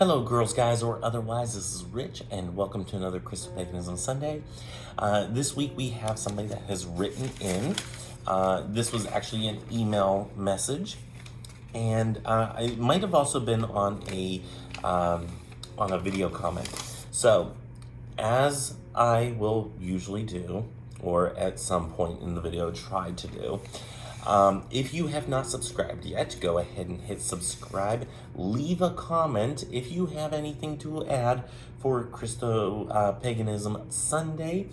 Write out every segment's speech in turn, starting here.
Hello, girls, guys, or otherwise. This is Rich, and welcome to another Christo-Paganism Sunday. This week we have somebody that has written in. This was actually an email message, and it might have also been on a video comment. So, as I will usually do, or at some point in the video try to do, if you have not subscribed yet, go ahead and hit subscribe. Leave a comment if you have anything to add for Christo-Paganism Sunday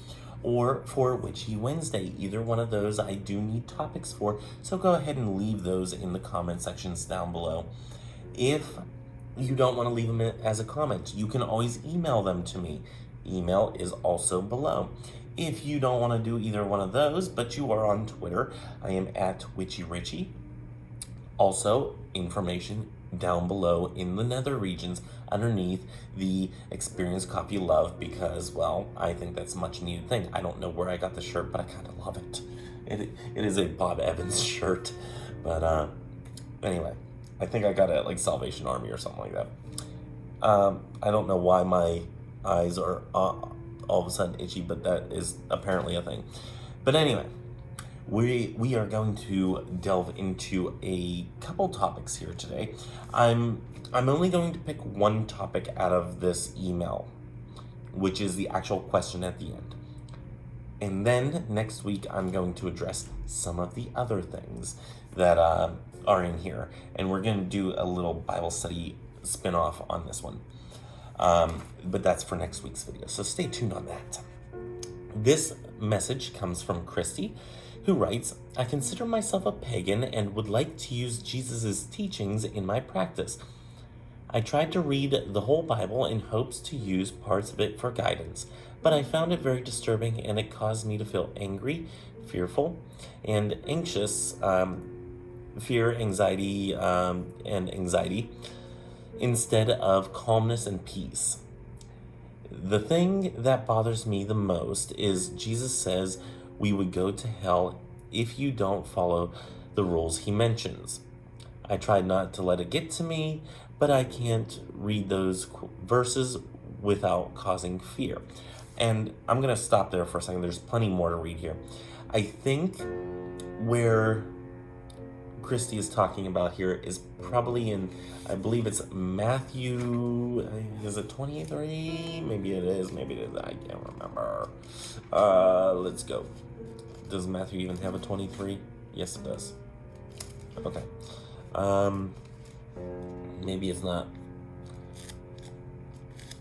or for Witchy Wednesday. Either one of those I do need topics for, so go ahead and leave those in the comment sections down below. If you don't want to leave them as a comment, you can always email them to me. Email is also below. If you don't want to do either one of those, but you are on Twitter, I am at Witchy Richie. Also, information down below in the nether regions underneath the Experience Coffee Love, because, well, I think that's a much needed thing. I don't know where I got the shirt, but I kind of love it. It is a Bob Evans shirt, but anyway, I think I got it at like Salvation Army or something like that. I don't know why my eyes are all of a sudden itchy, but that is apparently a thing. But anyway, we are going to delve into a couple topics here today. I'm only going to pick one topic out of this email, which is the actual question at the end. And then next week I'm going to address some of the other things that are in here, and we're going to do a little Bible study spin-off on this one. But that's for next week's video, so stay tuned on that. This message comes from Christy, who writes, I consider myself a pagan and would like to use Jesus' teachings in my practice. I tried to read the whole Bible in hopes to use parts of it for guidance, but I found it very disturbing and it caused me to feel angry, fearful, and anxious, fear, anxiety, and anxiety, instead of calmness and peace. The thing that bothers me the most is Jesus says we would go to hell if you don't follow the rules he mentions. I tried not to let it get to me, but I can't read those verses without causing fear. And I'm going to stop there for a second. There's plenty more to read here. I think where Christy is talking about here is probably in, I believe it's Matthew, is it 23? Maybe it is, I can't remember. Let's go. Does Matthew even have a 23? Yes, it does. Okay. Maybe it's not.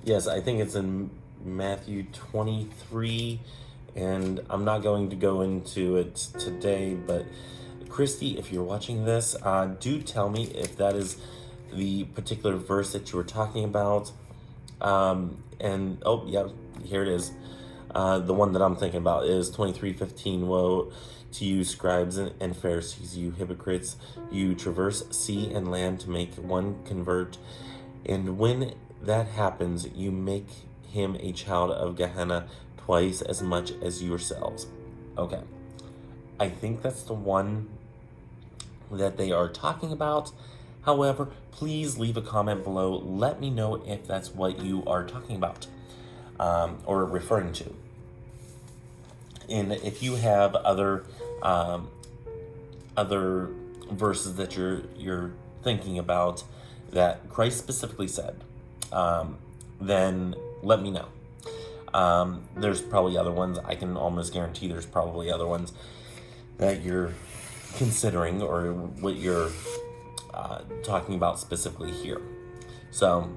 Yes, I think it's in Matthew 23, and I'm not going to go into it today, but Christy, if you're watching this, do tell me if that is the particular verse that you were talking about. And, oh, yeah, here it is. The one that I'm thinking about is 23:15. Woe to you, scribes and Pharisees, you hypocrites! You traverse sea and land to make one convert, and when that happens, you make him a child of Gehenna twice as much as yourselves. Okay. I think that's the one that they are talking about. However, please leave a comment below. Let me know if that's what you are talking about or referring to. And if you have other verses that you're thinking about that Christ specifically said, then let me know. There's probably other ones. I can almost guarantee there's probably other ones that you're considering or what you're talking about specifically here. So,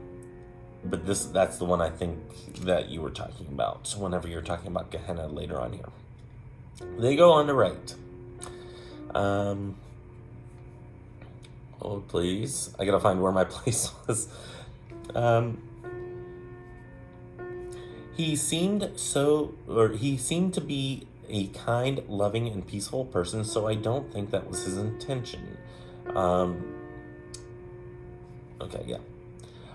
but that's the one I think that you were talking about whenever you're talking about Gehenna later on here. They go on to write, oh please, I gotta find where my place was. He seemed to be a kind, loving, and peaceful person, so I don't think that was his intention. Okay, yeah.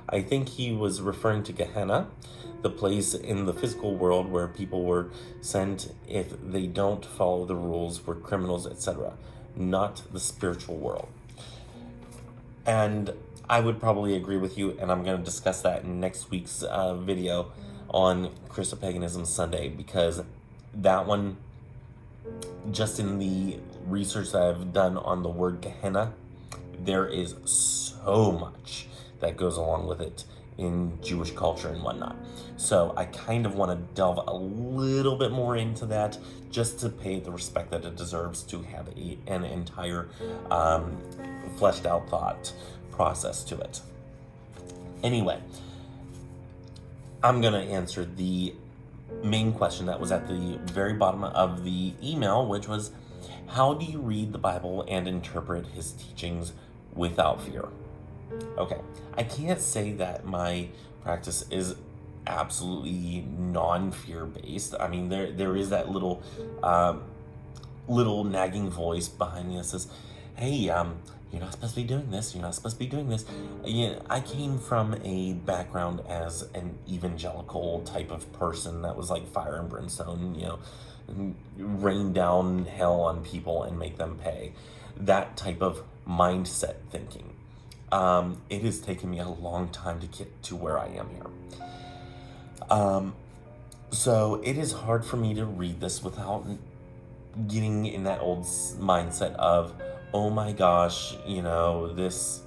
I think he was referring to Gehenna, the place in the physical world where people were sent if they don't follow the rules, were criminals, etc., not the spiritual world. And I would probably agree with you, and I'm going to discuss that in next week's video on Christo-Paganism Sunday, because that one, just in the research that I've done on the word Gehenna, there is so much that goes along with it in Jewish culture and whatnot. So I kind of want to delve a little bit more into that, just to pay the respect that it deserves to have an entire fleshed out thought process to it. Anyway, I'm going to answer the main question that was at the very bottom of the email, which was, how do you read the Bible and interpret his teachings without fear? Okay, I can't say that my practice is absolutely non-fear based. I mean, there is that little nagging voice behind me that says, hey, you're not supposed to be doing this, you're not supposed to be doing this. I came from a background as an evangelical type of person that was like fire and brimstone, rain down hell on people and make them pay. That type of mindset thinking. It has taken me a long time to get to where I am here. So it is hard for me to read this without getting in that old mindset of, oh my gosh, this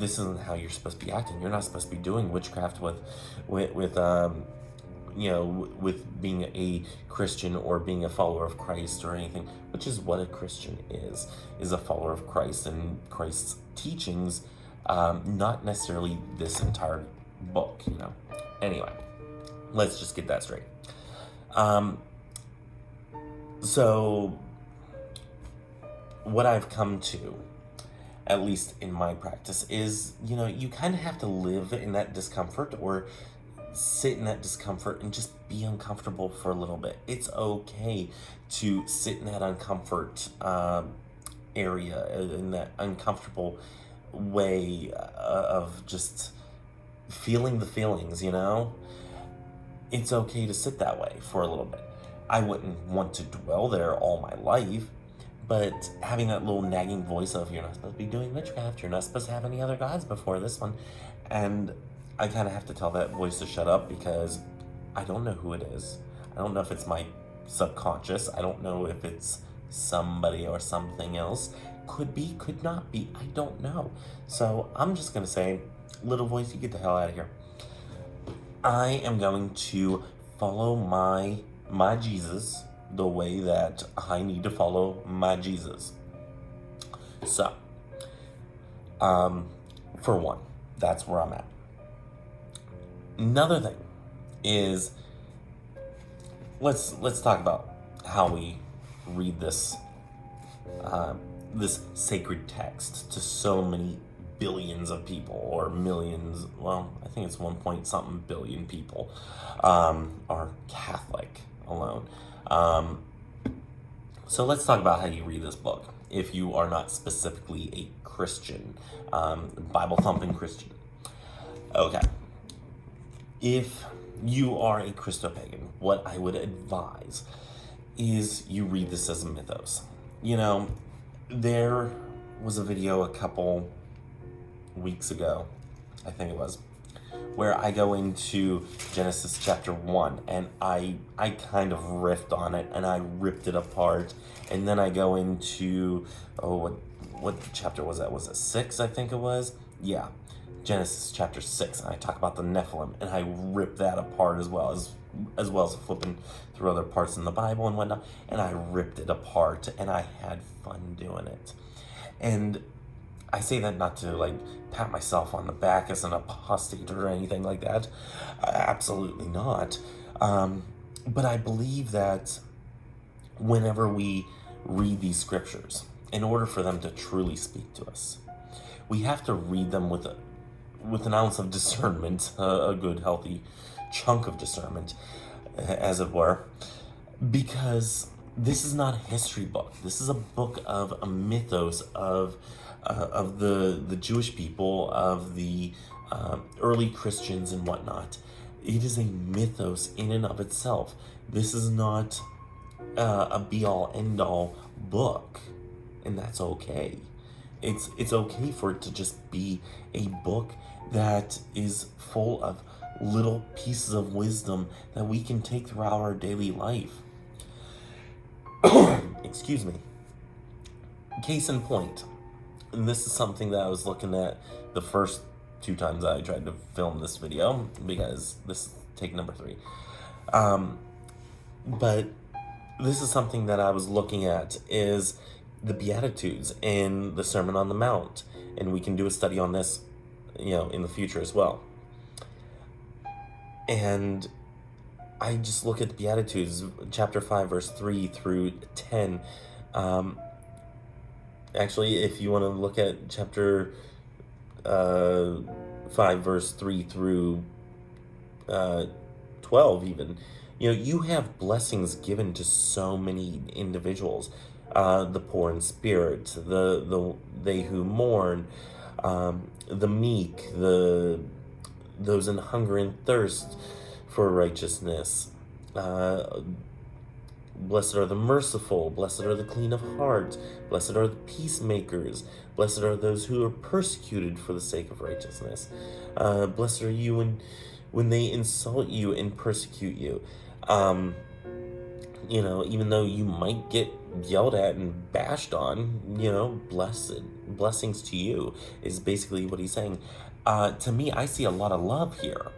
isn't how you're supposed to be acting. You're not supposed to be doing witchcraft with being a Christian or being a follower of Christ or anything, which is what a Christian is a follower of Christ and Christ's teachings, not necessarily this entire book, Anyway, let's just get that straight. So what I've come to, at least in my practice, is, you kind of have to live in that discomfort or sit in that discomfort and just be uncomfortable for a little bit. It's okay to sit in that uncomfort area, in that uncomfortable way of just feeling the feelings, It's okay to sit that way for a little bit. I wouldn't want to dwell there all my life, but having that little nagging voice of, you're not supposed to be doing witchcraft, you're not supposed to have any other gods before this one, and I kind of have to tell that voice to shut up, because I don't know who it is. I don't know if it's my subconscious. I don't know if it's somebody or something else. Could be, could not be. I don't know. So I'm just going to say, little voice, you get the hell out of here. I am going to follow my Jesus the way that I need to follow my Jesus. So, for one, that's where I'm at. Another thing is, let's talk about how we read this this sacred text to so many billions of people, or millions. Well, I think it's 1 point something billion people are Catholic alone. So let's talk about how you read this book if you are not specifically a Christian, Bible thumping Christian. Okay. If you are a Christo-Pagan, what I would advise is you read this as a mythos. There was a video a couple weeks ago, I think it was, where I go into Genesis chapter 1, and I kind of riffed on it, and I ripped it apart, and then I go into, what chapter was that? Was it 6, I think it was? Yeah, Genesis chapter 6, and I talk about the Nephilim, and I rip that apart as well as flipping through other parts in the Bible and whatnot, and I ripped it apart, and I had fun doing it. And I say that not to pat myself on the back as an apostate or anything like that. Absolutely not. But I believe that whenever we read these scriptures, in order for them to truly speak to us, we have to read them with an ounce of discernment, a good healthy chunk of discernment, as it were, because this is not a history book. This is a book of a mythos of the Jewish people, of the early Christians and whatnot. It is a mythos in and of itself. This is not a be-all, end-all book, and that's okay. It's okay for it to just be a book that is full of little pieces of wisdom that we can take throughout our daily life. Excuse me. Case in point, and this is something that I was looking at the first 2 times I tried to film this video, because this is take number 3. But this is something that I was looking at, is the Beatitudes in the Sermon on the Mount, and we can do a study on this, in the future as well. And I just look at the Beatitudes, chapter 5, verse 3 through 10. Actually, if you want to look at chapter 5, verse 3 through 12 even, you have blessings given to so many individuals. The poor in spirit, they who mourn, the meek, those in hunger and thirst for righteousness. Blessed are the merciful, blessed are the clean of heart, blessed are the peacemakers, blessed are those who are persecuted for the sake of righteousness. Blessed are you when they insult you and persecute you. Even though you might get yelled at and bashed on, blessings to you is basically what he's saying. To me, I see a lot of love here.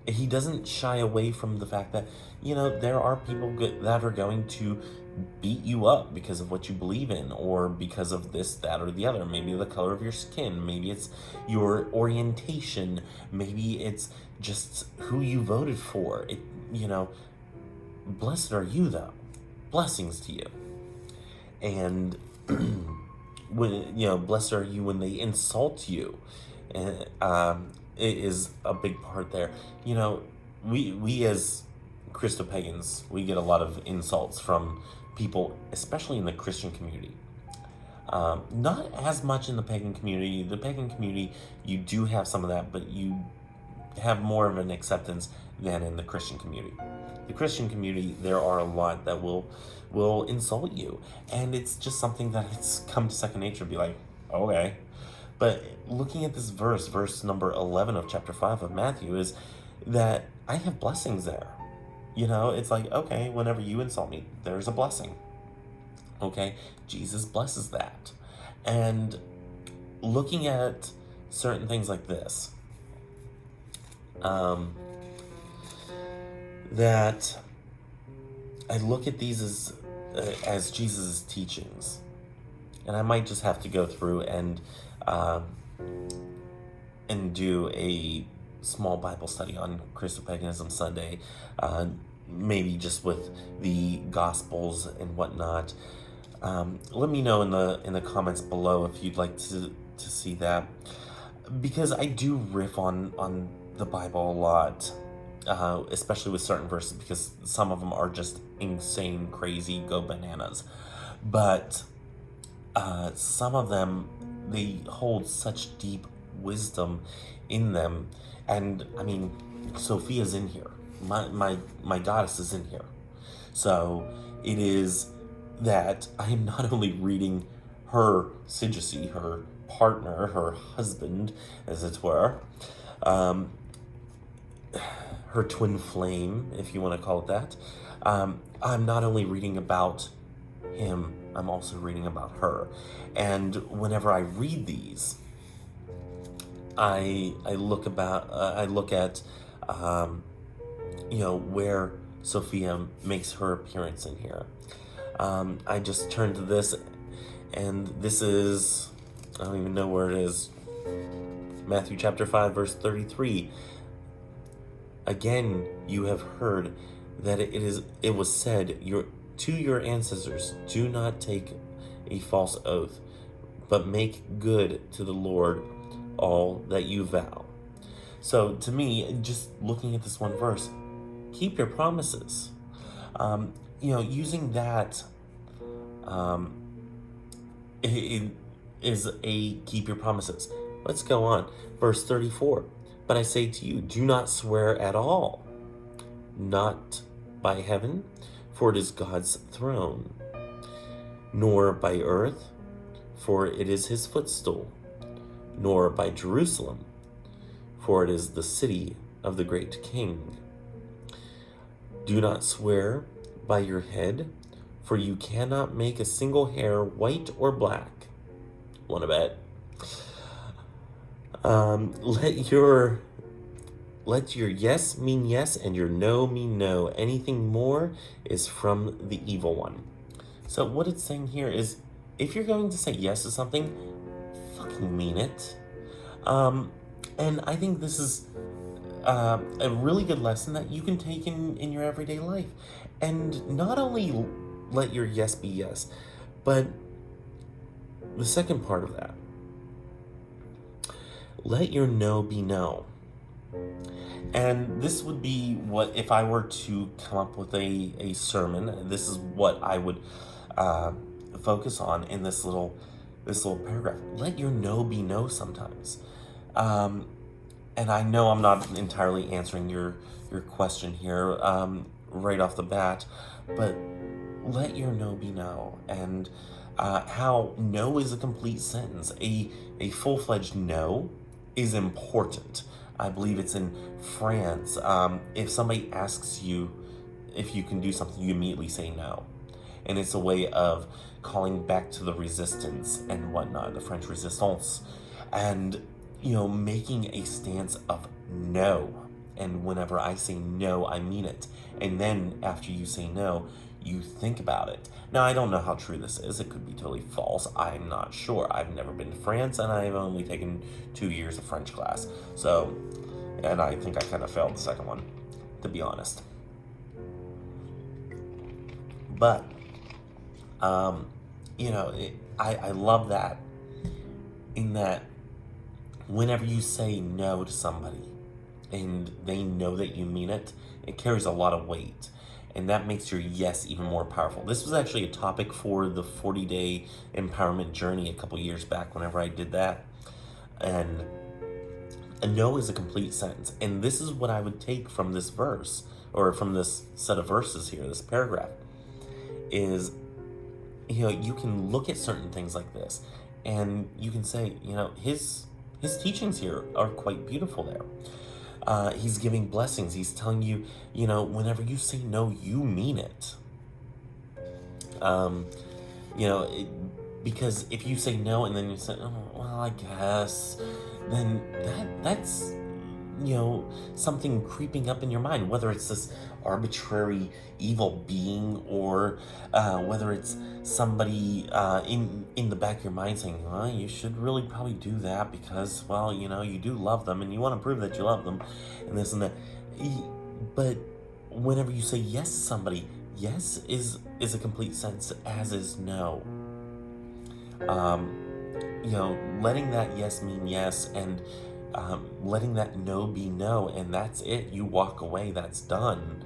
He doesn't shy away from the fact that, there are people that are going to beat you up because of what you believe in, or because of this, that, or the other. Maybe the color of your skin, maybe it's your orientation, maybe it's just who you voted for. Blessed are you, though. Blessings to you. And when blessed are you when they insult you. And it is a big part there. We as Christo-Pagans, we get a lot of insults from people, especially in the Christian community. Not as much in the pagan community. The pagan community, you do have some of that, but you have more of an acceptance than in the Christian community. The Christian community, there are a lot that will insult you, and it's just something that it's come to second nature to be like, okay. But looking at this verse number 11 of chapter 5 of Matthew, is that I have blessings there. It's like, okay, whenever you insult me, there's a blessing. Okay, Jesus blesses that. And looking at certain things like this, that I look at these as Jesus' teachings, and I might just have to go through and do a small Bible study on Christo-Paganism Sunday, maybe just with the Gospels and whatnot. Let me know in the comments below if you'd like to see that, because I do riff on the Bible a lot, especially with certain verses, because some of them are just insane, crazy, go bananas. But some of them, they hold such deep wisdom in them. And I mean, Sophia's in here. My goddess is in here. So it is that I am not only reading her Sidducee, her partner, her husband, as it were, her twin flame, if you want to call it that. I'm not only reading about him, I'm also reading about her. And whenever I read these, I look at where Sophia makes her appearance in here. I just turned to this, and this is, I don't even know where it is, Matthew chapter 5, verse 33. Again, you have heard that it was said to your ancestors, do not take a false oath, but make good to the Lord all that you vow. So to me, just looking at this one verse, keep your promises. Using that it is a keep your promises. Let's go on. Verse 34. But I say to you, do not swear at all, not by heaven, for it is God's throne, nor by earth, for it is his footstool, nor by Jerusalem, for it is the city of the great king. Do not swear by your head, for you cannot make a single hair white or black. Want to bet? Let your yes mean yes and your no mean no. Anything more is from the evil one. So what it's saying here is, if you're going to say yes to something, fucking mean it. And I think this is a really good lesson that you can take in your everyday life. And not only let your yes be yes, but the second part of that, let your no be no. And this would be what, if I were to come up with a sermon, this is what I would focus on in this little paragraph. Let your no be no sometimes. And I know I'm not entirely answering your question here right off the bat, but let your no be no. And how no is a complete sentence. A full-fledged no is important. I believe it's in France. If somebody asks you if you can do something, you immediately say no. And it's a way of calling back to the resistance and whatnot, the French resistance. And, making a stance of no. And whenever I say no, I mean it. And then after you say no, you think about it. Now, I don't know how true this is. It could be totally false. I'm not sure. I've never been to France, and I've only taken 2 years of French class. So, and I think I kind of failed the second one, to be honest. But, I love that, in that whenever you say no to somebody and they know that you mean it, it carries a lot of weight. And that makes your yes even more powerful. This was actually a topic for the 40-day empowerment journey a couple years back whenever I did that. And a no is a complete sentence. And this is what I would take from this verse, or from this set of verses here, this paragraph, is, you can look at certain things like this and you can say, his teachings here are quite beautiful there. He's giving blessings. He's telling you, whenever you say no, you mean it. Because if you say no and then you say, oh, well, I guess, then that's, something creeping up in your mind, whether it's this arbitrary evil being or whether it's somebody in the back of your mind saying, well, you should really probably do that because, well, you do love them and you want to prove that you love them and this and that. But whenever you say yes to somebody, yes is a complete sentence, as is no. Letting that yes mean yes, and letting that no be no, and that's it. You walk away, that's done,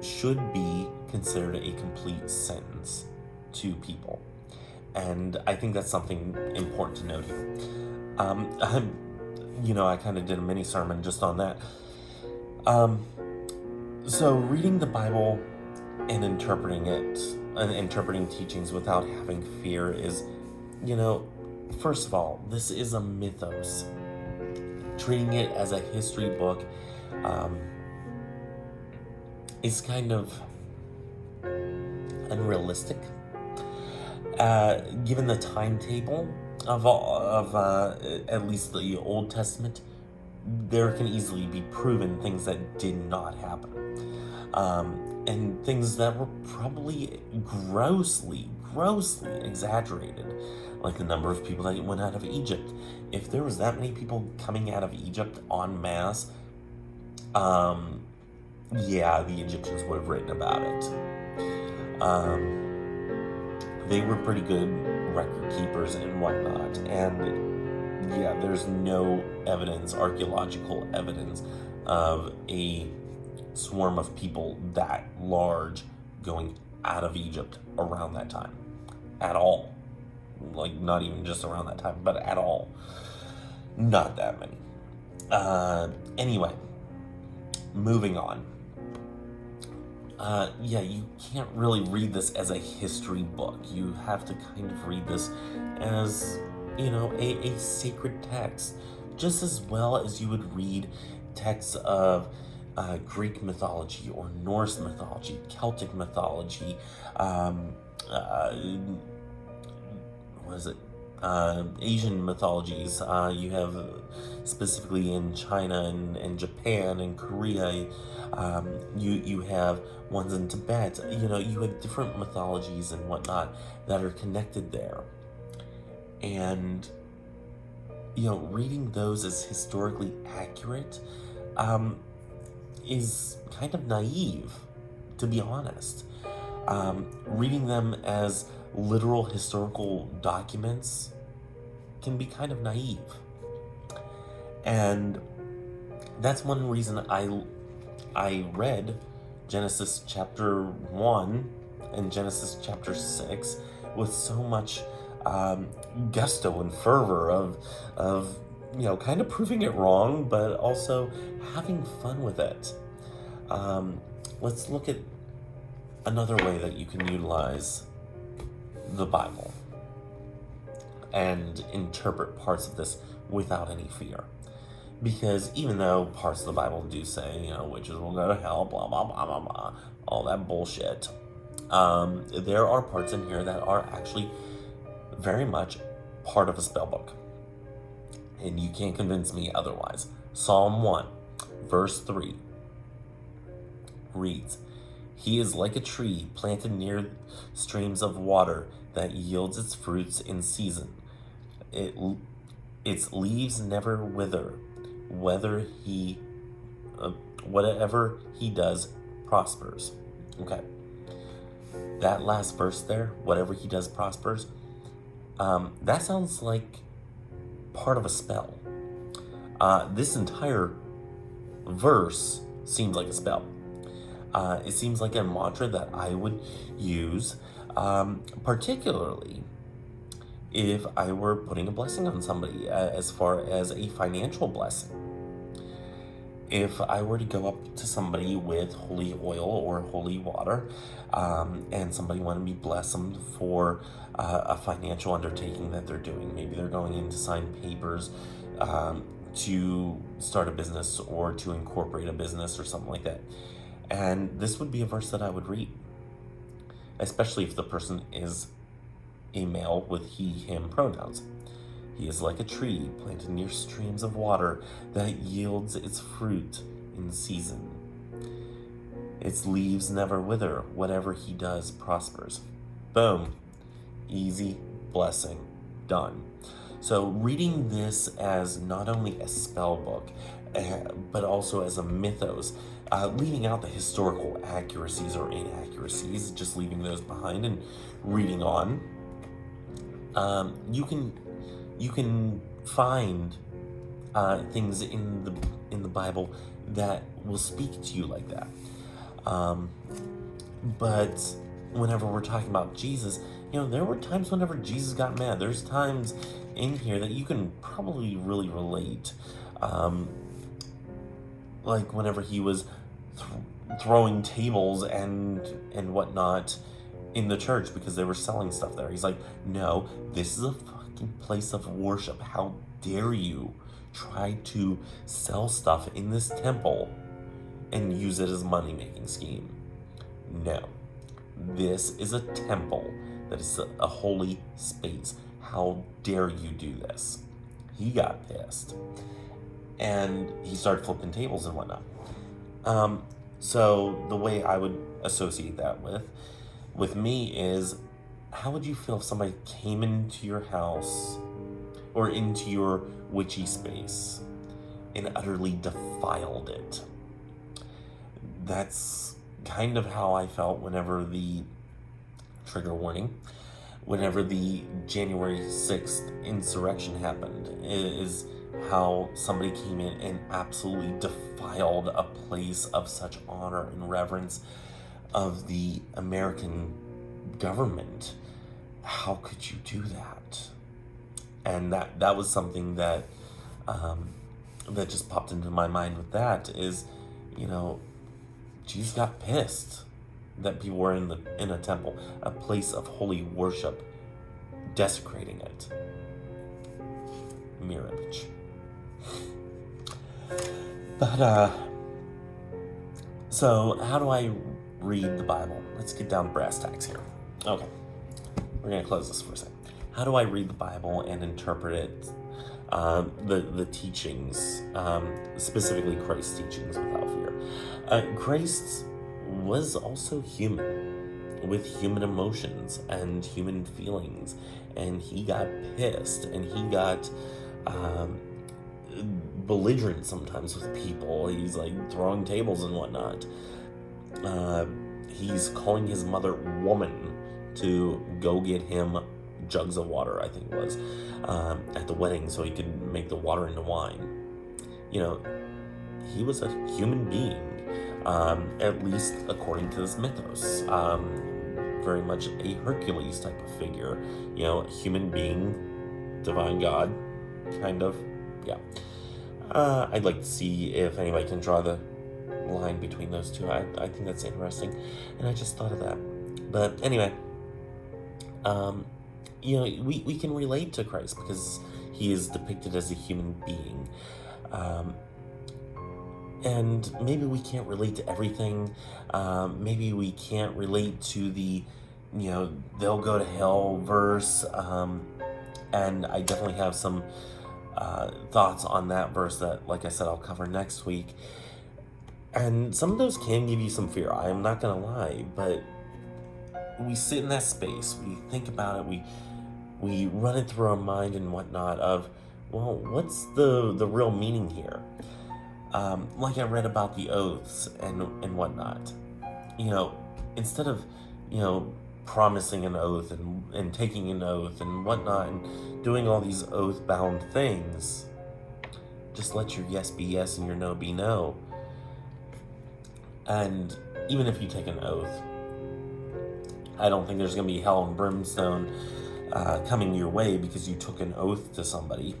should be considered a complete sentence to people. And I think that's something important to note here. I kind of did a mini sermon just on that. So reading the Bible and interpreting it, and interpreting teachings without having fear is, first of all, this is a mythos. Treating it as a history book is kind of unrealistic, given the timetable of at least the Old Testament. There can easily be proven things that did not happen, and things that were probably grossly exaggerated, like the number of people that went out of Egypt. If there was that many people coming out of Egypt en masse, the Egyptians would have written about it. They were pretty good record keepers and whatnot, and there's no evidence, archaeological evidence, of a swarm of people that large going out of Egypt around that time at all. Like, not even just around that time, but at all. Not that many. Anyway, moving on. you can't really read this as a history book. You have to kind of read this as, a sacred text, just as well as you would read texts of Greek mythology or Norse mythology, Celtic mythology, Asian mythologies. You have specifically in China and Japan and Korea. You have ones in Tibet. You have different mythologies and whatnot that are connected there. And, reading those as historically accurate is kind of naive, to be honest. Reading them as literal historical documents can be kind of naive. And that's one reason I read Genesis chapter 1 and Genesis chapter 6 with so much gusto and fervor of kind of proving it wrong, but also having fun with it. Let's look at another way that you can utilize the Bible and interpret parts of this without any fear. Because even though parts of the Bible do say, witches will go to hell, blah, blah, blah, blah, blah, all that bullshit, there are parts in here that are actually very much part of a spell book. And you can't convince me otherwise. Psalm 1, verse 3 reads, "He is like a tree planted near streams of water that yields its fruits in season. Its leaves never wither. Whatever he does prospers." Okay. That last verse there, whatever he does prospers, that sounds like part of a spell. This entire verse seems like a spell. It seems like a mantra that I would use, particularly if I were putting a blessing on somebody, as far as a financial blessing. If I were to go up to somebody with holy oil or holy water, and somebody wanted me to bless them for a financial undertaking that they're doing, maybe they're going in to sign papers to start a business or to incorporate a business or something like that. And this would be a verse that I would read, especially if the person is a male with he, him pronouns. He is like a tree planted near streams of water that yields its fruit in season. Its leaves never wither. Whatever he does prospers. Boom. Easy blessing. Done. So reading this as not only a spell book, but also as a mythos, leaving out the historical accuracies or inaccuracies, just leaving those behind and reading on, you can find things in the Bible that will speak to you like that. But whenever we're talking about Jesus, there were times whenever Jesus got mad. There's times in here that you can probably really relate. Like whenever he was throwing tables and whatnot in the church because they were selling stuff there. He's like, no, this is a fucking place of worship. How dare you try to sell stuff in this temple and use it as a money-making scheme? No. This is a temple that is a holy space. How dare you do this? He got pissed. And he started flipping tables and whatnot. So the way I would associate that with me is, how would you feel if somebody came into your house or into your witchy space and utterly defiled it? That's kind of how I felt whenever the trigger warning, whenever the January 6th insurrection happened, is how somebody came in and absolutely defiled a place of such honor and reverence of the American government. How could you do that? And that was something that that just popped into my mind with that is, Jesus got pissed. that people were in a temple, a place of holy worship, desecrating it. Mirror image. But so how do I read the Bible? Let's get down to brass tacks here. Okay, we're gonna close this for a second. How do I read the Bible and interpret it? The teachings, specifically Christ's teachings, without fear. Christ was also human, with human emotions and human feelings, and he got pissed, and he got belligerent sometimes with people. He's like throwing tables and whatnot. He's calling his mother woman to go get him jugs of water, I think it was, at the wedding so he could make the water into wine. You know, he was a human being, at least according to this mythos. Very much a Hercules type of figure, you know, human being, divine God, kind of, yeah. I'd like to see if anybody can draw the line between those two. I think that's interesting, and I just thought of that. But anyway, you know, we can relate to Christ because he is depicted as a human being. And maybe we can't relate to everything. Maybe we can't relate to the, you know, they'll go to hell verse. And I definitely have some thoughts on that verse that, like I said, I'll cover next week. And some of those can give you some fear. I am not going to lie, but we sit in that space, we think about it, we run it through our mind and whatnot of, well, what's the real meaning here? Like I read about the oaths and whatnot. You know, instead of, you know, promising an oath and taking an oath and whatnot and doing all these oath-bound things, just let your yes be yes and your no be no. And even if you take an oath, I don't think there's going to be hell and brimstone coming your way because you took an oath to somebody.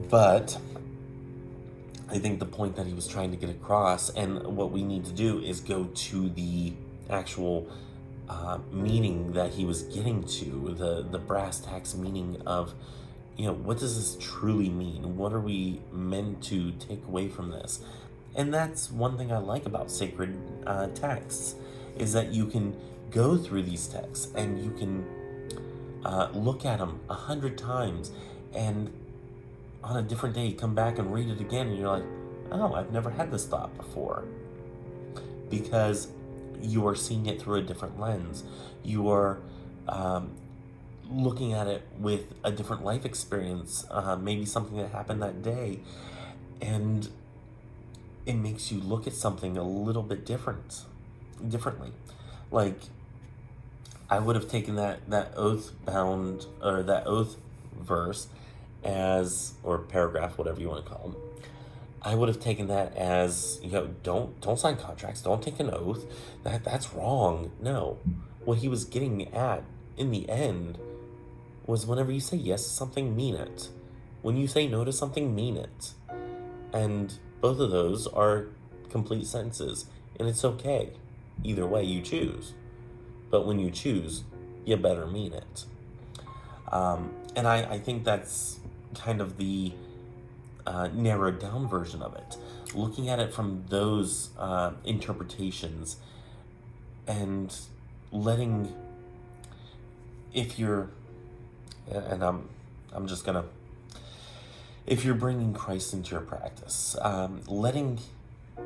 But I think the point that he was trying to get across, and what we need to do, is go to the actual meaning that he was getting to, the brass tacks meaning of, you know, what does this truly mean? What are we meant to take away from this? And that's one thing I like about sacred texts, is that you can go through these texts and you can look at them 100 times, and on a different day you come back and read it again and you're like, oh, I've never had this thought before, because you are seeing it through a different lens. You are looking at it with a different life experience, maybe something that happened that day, and it makes you look at something a little bit differently. Like, I would have taken that oath bound, or that oath verse as, or paragraph, whatever you want to call them. I would have taken that as, you know, don't sign contracts, don't take an oath. That's wrong. No. What he was getting at in the end was, whenever you say yes to something, mean it. When you say no to something, mean it. And both of those are complete sentences, and it's okay. Either way you choose. But when you choose, you better mean it. And I think that's kind of the narrowed down version of it. Looking at it from those interpretations, and letting, if you're, and I'm just gonna, if you're bringing Christ into your practice, letting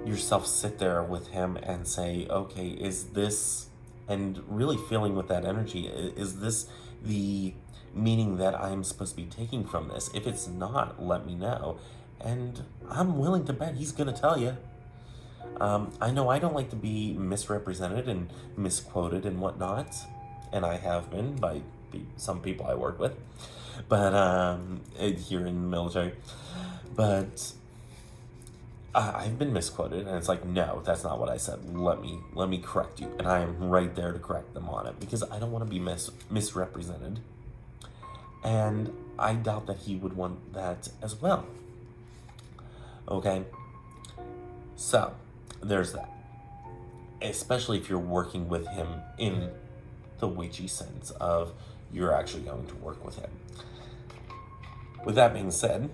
yourself sit there with him and say, okay, is this, and really feeling with that energy, is this the meaning that I'm supposed to be taking from this? If it's not, let me know, and I'm willing to bet he's gonna tell you. I know I don't like to be misrepresented and misquoted and whatnot, and I have been by some people I work with, but here in the military, but I've been misquoted, and it's like, no, that's not what I said. Let me correct you, and I am right there to correct them on it, because I don't want to be misrepresented, and I doubt that he would want that as well. Okay, so there's that. especially if you're working with him in the witchy sense of you're actually going to work with him. With that being said,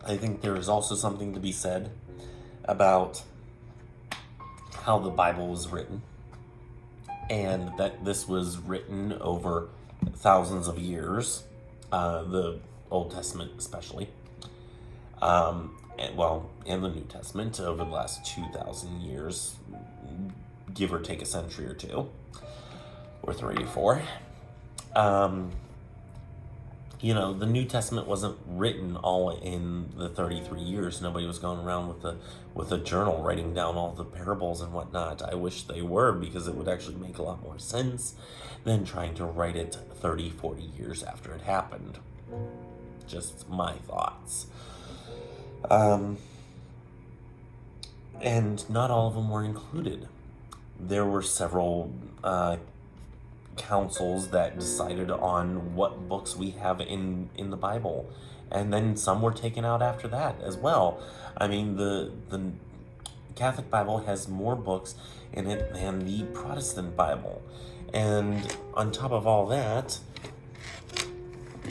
I think there is also something to be said about how the Bible was written, and that this was written over thousands of years, the Old Testament especially, and the New Testament over the last 2,000 years, give or take a century or two, or 3 or 4. The New Testament wasn't written all in the 33 years. Nobody was going around with a journal writing down all the parables and whatnot. I wish they were, because it would actually make a lot more sense than trying to write it 30, 40 years after it happened. Just my thoughts. And not all of them were included. There were several councils that decided on what books we have in the Bible, and then some were taken out after that as well. I mean, the Catholic Bible has more books in it than the Protestant Bible, and on top of all that,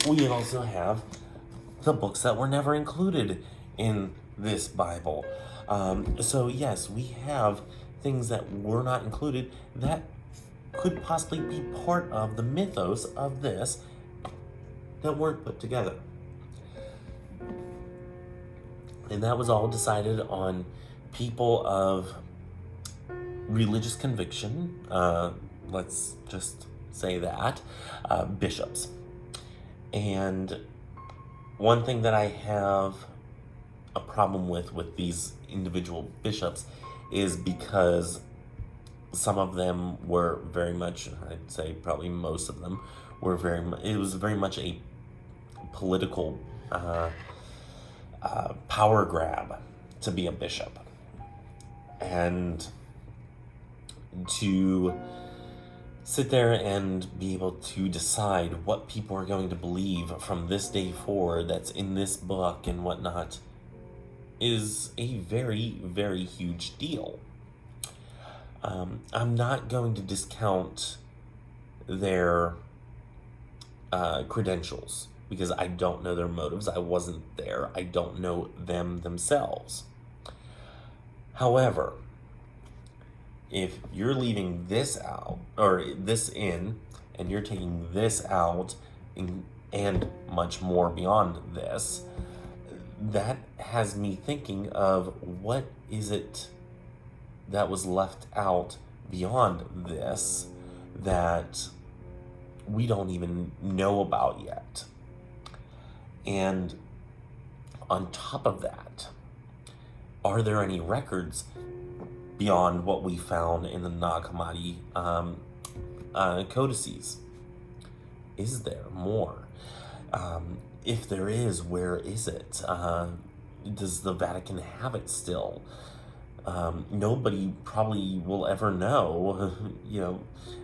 we also have the books that were never included in this Bible. So yes, we have things that were not included that could possibly be part of the mythos of this that weren't put together. And that was all decided on people of religious conviction, let's just say that, bishops. And one thing that I have a problem with these individual bishops is because some of them were very much, I'd say probably most of them, were it was very much a political power grab to be a bishop. And to sit there and be able to decide what people are going to believe from this day forward that's in this book and whatnot is a very, very huge deal. I'm not going to discount their credentials, because I don't know their motives. I wasn't there. I don't know them themselves. However, if you're leaving this out, or this in, and you're taking this out, and much more beyond this, that has me thinking of what is it that was left out beyond this that we don't even know about yet. And on top of that, are there any records beyond what we found in the Nag Hammadi codices? Is there more? If there is, where is it? Does the Vatican have it still? Nobody probably will ever know,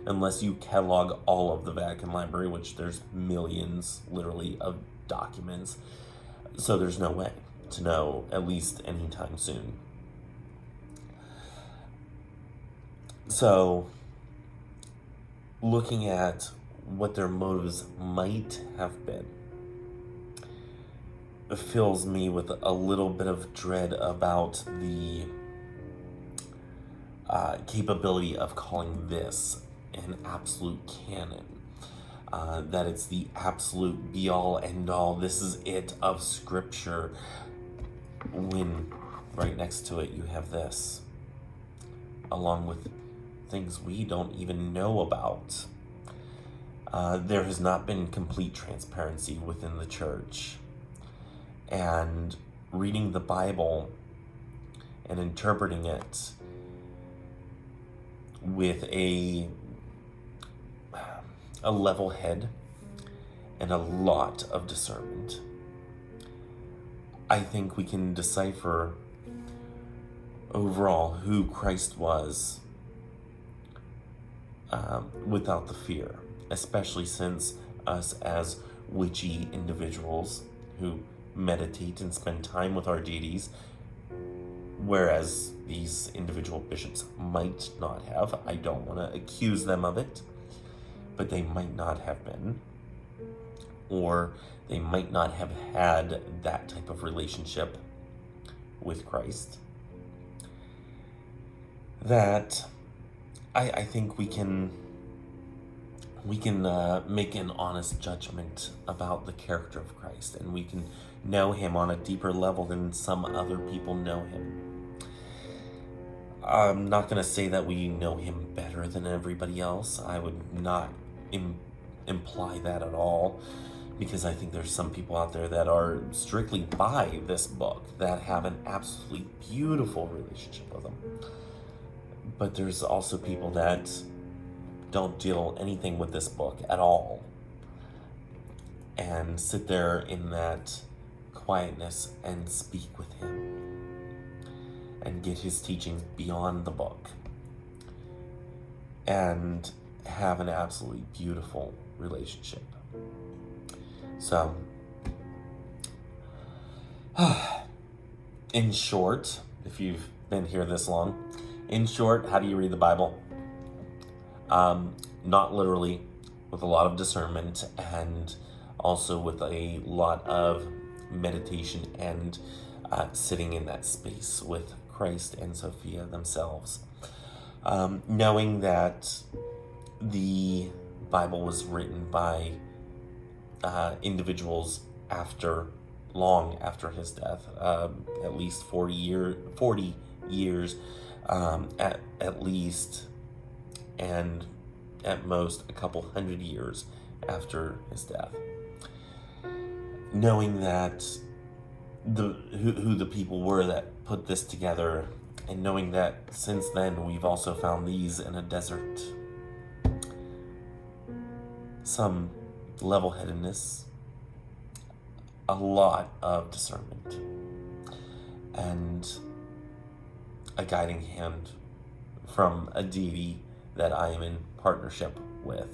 unless you catalog all of the Vatican Library, which there's millions, literally, of documents. So there's no way to know, at least anytime soon. So, looking at what their motives might have been, fills me with a little bit of dread about the capability of calling this an absolute canon. That it's the absolute be-all, end-all, this is it of Scripture, when right next to it you have this, along with things we don't even know about. There has not been complete transparency within the church. And reading the Bible and interpreting it with a level head and a lot of discernment, I think we can decipher overall who Christ was without the fear, especially since us as witchy individuals who meditate and spend time with our deities, whereas these individual bishops might not have. I don't want to accuse them of it, but they might not have been, or they might not have had that type of relationship with Christ. That I think we can make an honest judgment about the character of Christ, and we can know him on a deeper level than some other people know him. I'm not going to say that we know him better than everybody else. I would not imply that at all, because I think there's some people out there that are strictly by this book that have an absolutely beautiful relationship with him. But there's also people that don't deal anything with this book at all and sit there in that quietness and speak with him and get his teachings beyond the book and have an absolutely beautiful relationship. So, in short, if you've been here this long, in short, how do you read the Bible? Not literally, with a lot of discernment, and also with a lot of meditation and sitting in that space with Christ and Sophia themselves. Knowing that the Bible was written by individuals long after his death, at least 40 years at least, and at most a couple hundred years after his death. Knowing that who the people were that put this together, and knowing that since then we've also found these in a desert. Some level-headedness, a lot of discernment, and a guiding hand from a deity that I am in partnership with.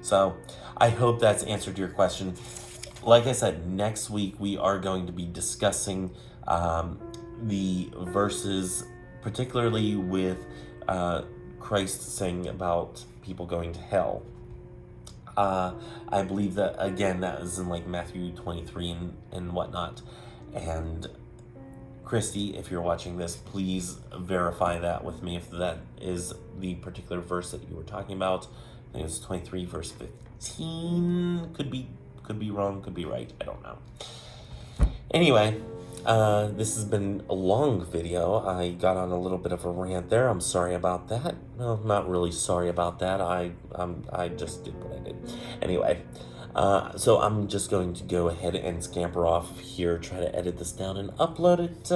So I hope that's answered your question. Like I said, next week we are going to be discussing the verses, particularly with Christ saying about people going to hell. I believe that, again, that is in like Matthew 23 and whatnot. And Christy, if you're watching this, please verify that with me if that is the particular verse that you were talking about. I think it's 23 verse 15. Could be wrong, could be right. I don't know. Anyway, this has been a long video. I got on a little bit of a rant there. I'm sorry about that. No, not really sorry about that. I just did what I did. Anyway, so I'm just going to go ahead and scamper off here, try to edit this down and upload it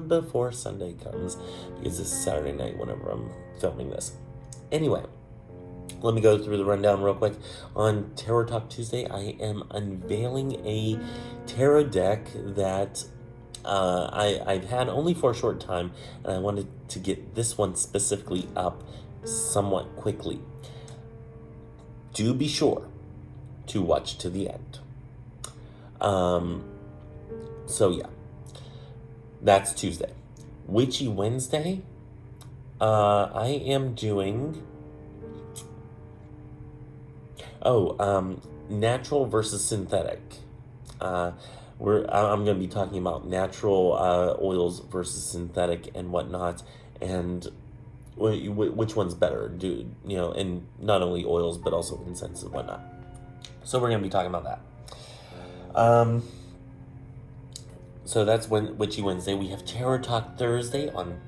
before Sunday comes, because this is Saturday night whenever I'm filming this. Anyway, let me go through the rundown real quick. On Tarot Talk Tuesday, I am unveiling a tarot deck that I've had only for a short time, and I wanted to get this one specifically up somewhat quickly. Do be sure to watch to the end. So yeah, that's Tuesday. Witchy Wednesday, I am doing natural versus synthetic. I'm going to be talking about natural oils versus synthetic and whatnot, and which one's better, and not only oils but also incense and whatnot. So we're going to be talking about that. So that's Witchy Wednesday. We have Tarot Talk Thursday on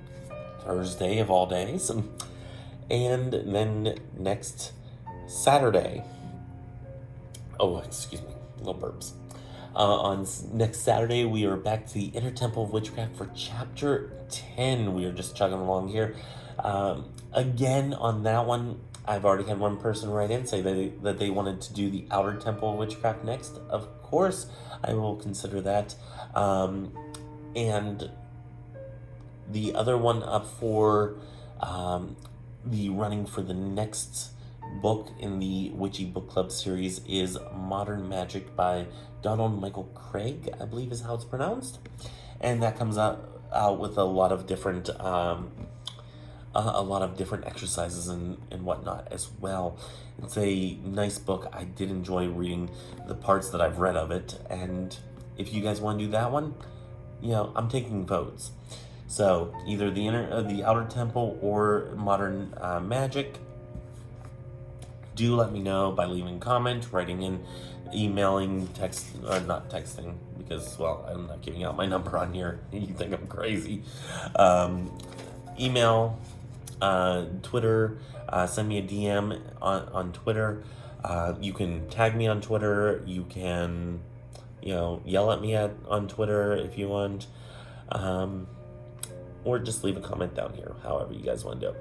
Thursday of all days, and then next Saturday. Oh, excuse me, little burps. On next Saturday, we are back to the Inner Temple of Witchcraft for Chapter 10. We are just chugging along here. Again, on that one, I've already had one person write in say that they wanted to do the Outer Temple of Witchcraft next. Of course, I will consider that. And the other one up for the running for the next book in the Witchy Book Club series is Modern Magic by Donald Michael Craig, I believe is how it's pronounced. And that comes out with a lot of different exercises and whatnot as well. It's a nice book. I did enjoy reading the parts that I've read of it, and if you guys want to do that one, I'm taking votes. So either the Outer Temple or Modern Magic. Do let me know by leaving a comment, writing in, emailing, not texting, because, well, I'm not giving out my number on here. You think I'm crazy. Email, Twitter, send me a DM on Twitter. You can tag me on Twitter. You can, yell at me on Twitter if you want. Or just leave a comment down here, however you guys want to do.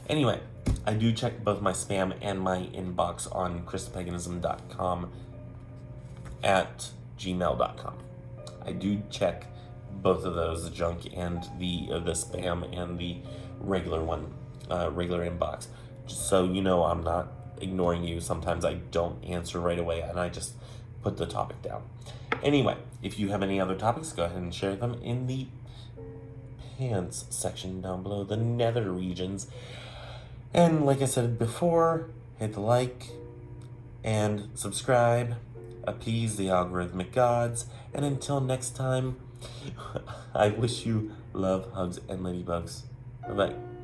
Anyway, I do check both my spam and my inbox on ChristoPaganism.com at gmail.com. I do check both of those, the junk and the spam and the regular one, regular inbox. Just so you know, I'm not ignoring you. Sometimes I don't answer right away and I just put the topic down. Anyway, if you have any other topics, go ahead and share them in the pants section down below, the nether regions. And like I said before, hit the like and subscribe, appease the algorithmic gods, and until next time, I wish you love, hugs, and ladybugs. Bye-bye.